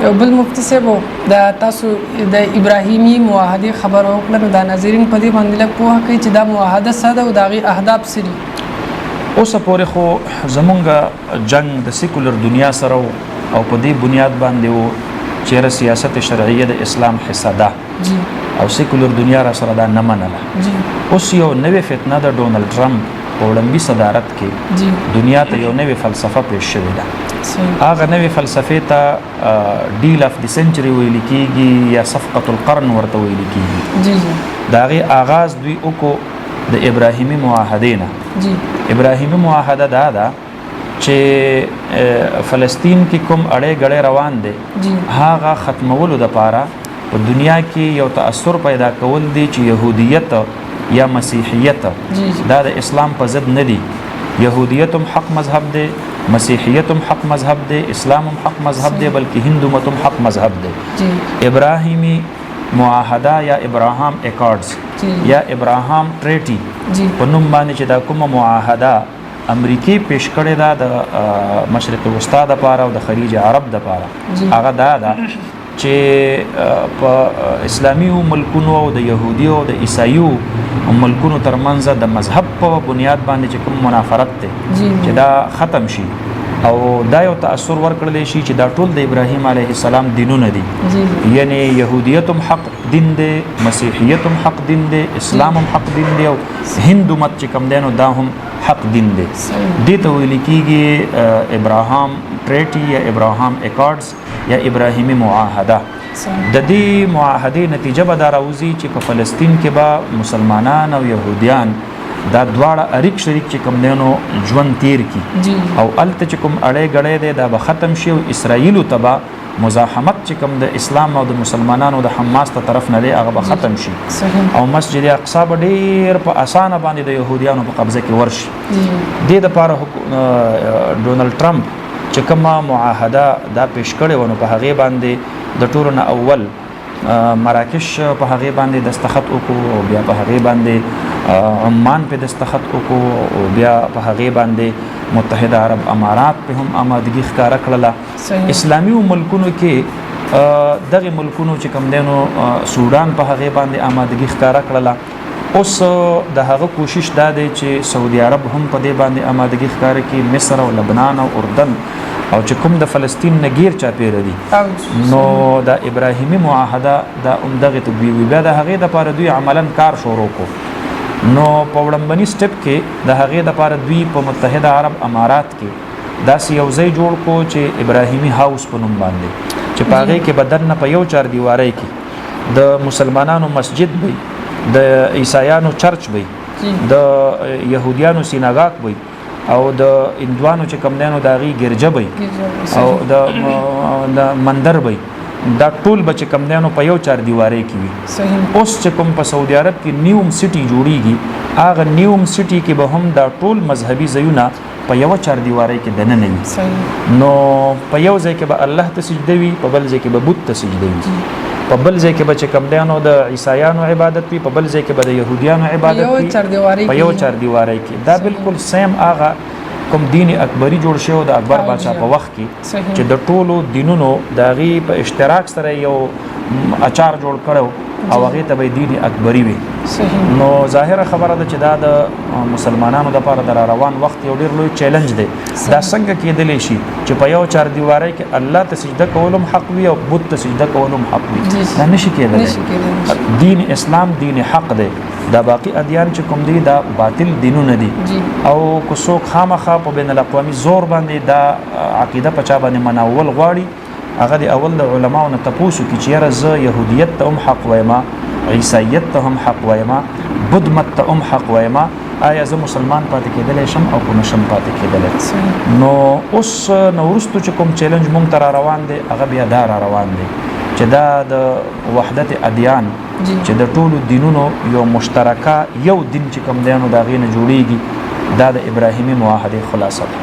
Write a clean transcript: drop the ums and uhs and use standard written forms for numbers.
یو بل مفتی صاحب دا تاسو د ابراهیمی معاهده خبر وکړه د ناظرین په دې باندې لږ پوهه کوي چې دا معاهده څه ده او د هغې اهداف څه دي. اوس پورې خو زمونږ جنگ د سیکولر دنیا سره او په دې بنیاد باندې و چیرې سیاست شرعیه د اسلام حصہ ده او سیکولر دنیا را سره دا نه منله. اوس یو نوې فتنه د ډونلډ ټرمپ په وړاندې صدارت کې دنیا ته یو نوې فلسفه پیش شوې ده. هغه نوې فلسفې ته ډیل اف د سنچري ویل کېږي یا صفقة القرن ورته ویل کېږي. د هغې آغاز دوی وکړو د ابراهیمي معاهدې نه. ابراهیمي معاهده دا ده چې فلسطین کې کوم اړې ګړې روان دی هغه ختمولو دپاره په دنیا کې یو تأثر پیدا کول دی چې یهودیت یا مسیحیت دا د اسلام په ضد نه دی. یهودیت هم حق مذهب دی، مسیحیت هم حق مذهب دی، اسلام هم حق مذهب دی، بلکې هندومت هم حق مذهب دی. ابراهیمی معاهده یا ابراهام اکارډز یا ابراهام ټریټي په نوم باندې چې دا کومه معاهده امریکای پیش کړې ده د مشرق وسطا دپاره او د خلیج عرب دپاره هغه دا ده چې په اسلامي ملکونو او د یهودیو او د عیسایو ملکونو ترمنځ د مذهب په بنیاد باندې چې کوم منافرت دی چې دا ختم شي او دا یو تأثر ورکړلی شي چې دا ټول د ابراهیم علیه السلام دینونه دي. یعنی یهودیت هم حق دین دی، مسیحیت هم حق دین دی، اسلام هم حق دین دی او هندومت چې کوم دی نو دا هم حق دین دی. دې ته ویل کېږي ابراهام ټریټي یا ابراهام اکارډز یا ابراهیمی معاهده. د دې معاهدې نتیجه به دا راوځي چې په فلسطین کې به مسلمانان او یهودیان دا دواړه اریک شریک چې کوم دی نو ژوند تیر کی او هلته چې کوم اړې ګړې دی دا به ختم شي او اسرائیلو ته به مزاحمت چې کوم د اسلام او د مسلمانانو د حماس ته طرف نه دی هغه به ختم شي او مسجد اقصی به ډېر په اسانه باندې د یهودیانو په قبضه کې ورشي. دې دپاره ډونلډ ټرمپ چې کومه معاهده دا پیش کړې وه نو په هغې باندې د ټولو نه اول مراکش په هغې باندې دستخط وکړو او بیا په هغې باندې عمان په دستخط وکړو او بیا په هغې باندې متحده عرب امارات په هم آمادګي ښکاره کړله. اسلامي ملکونو کې دغې ملکونو چې کوم دی نو سودان په هغې باندې آمادګي ښکاره کړله. اوس د هغه کوشش دا دی چې سعودي عرب هم په دې باندې آمادګي ښکاره کړي، مصر او لبنان او اردن او چې کوم د فلسطین نه غیر چاپیره دي نو د ابراهیمی معاهده دا همدغې ته دوی بیا د هغې دپاره دوی عملا کار شروع کړو. نو په وړاندني سټپ کې د هغې دپاره دوی په متحده عرب امارات کې داسې یو ځای جوړ کړو چې ابراهیمی هاوس په نوم باندې چې په هغې کې به دننه په یو چاردیوارۍ کې د مسلمانانو مسجد وي، د عیسایانو چرچ وي، د یهودیانو سیناګاګ وي او د هندوانو چې کوم دی نو د هغې ګرجه وي او د مندر وي. دا ټول به چې کوم دی نو په یو چاردیوارۍ کې وي. اوس چې کوم په سعودي عرب کې نیوم سټي جوړیږي هغه نیوم سټي کې به هم دا ټول مذهبي ځایونه په یوه چاردیوارۍ کې دننه وي. نو په یو ځای کې به الله ته سجده وي، په بل ځای کې به بت ته سجده وي، په بل ځای کې به چې کوم دی نو د عیسایانو عبادت وي، په بل ځای کې به د یهودیانو عبادت وي په یو چاردیوارۍ کې. دا بالکل سیم هغه کوم دین اکبري جوړ شوی د اکبر بادشاه په وخت کې چې د ټولو دینونو د هغې په اشتراک سره یو اچار جوړ کړی او هغې ته به دین اکبري وي. نو ظاهره خبره ده چې دا د مسلمانانو دپاره د روان وخت یو ډېر لوی چیلنج دی. دا څنګه کېدلی شي چې په یو چاردیوارۍ کې الله ته سجده کول هم حق وي او بت ته سجده کول هم حق وي؟ دا نشي کېدلی. دین اسلام دین حق دی، دا باقی ادیان چې کوم دي دا باطل دینونه دي او که څوک خامخا په بین الاقوامي زور باندې دا عقیده په چا باندې مناول غواړي هغه د اول د علماو نه تپوس وکړي چې یاره زه یهودیت ته هم حق ویما، عیسایت ته هم حق ویما، بدمت ته هم حق ویما، آیا زه مسلمان پاتې کېدلی شم او که نشم پاتې کېدلی؟ نو اوس نو وروستو چې کوم چیلنج مونږ ته را روان دی هغه بیا دا را روان دی چې دا د وحدت ادیان چې د ټولو دینونو یو مشترکه یو دین چې کوم دی نو د هغې نه جوړیږي دا د ابراهیمي معاهدې خلاصه ده.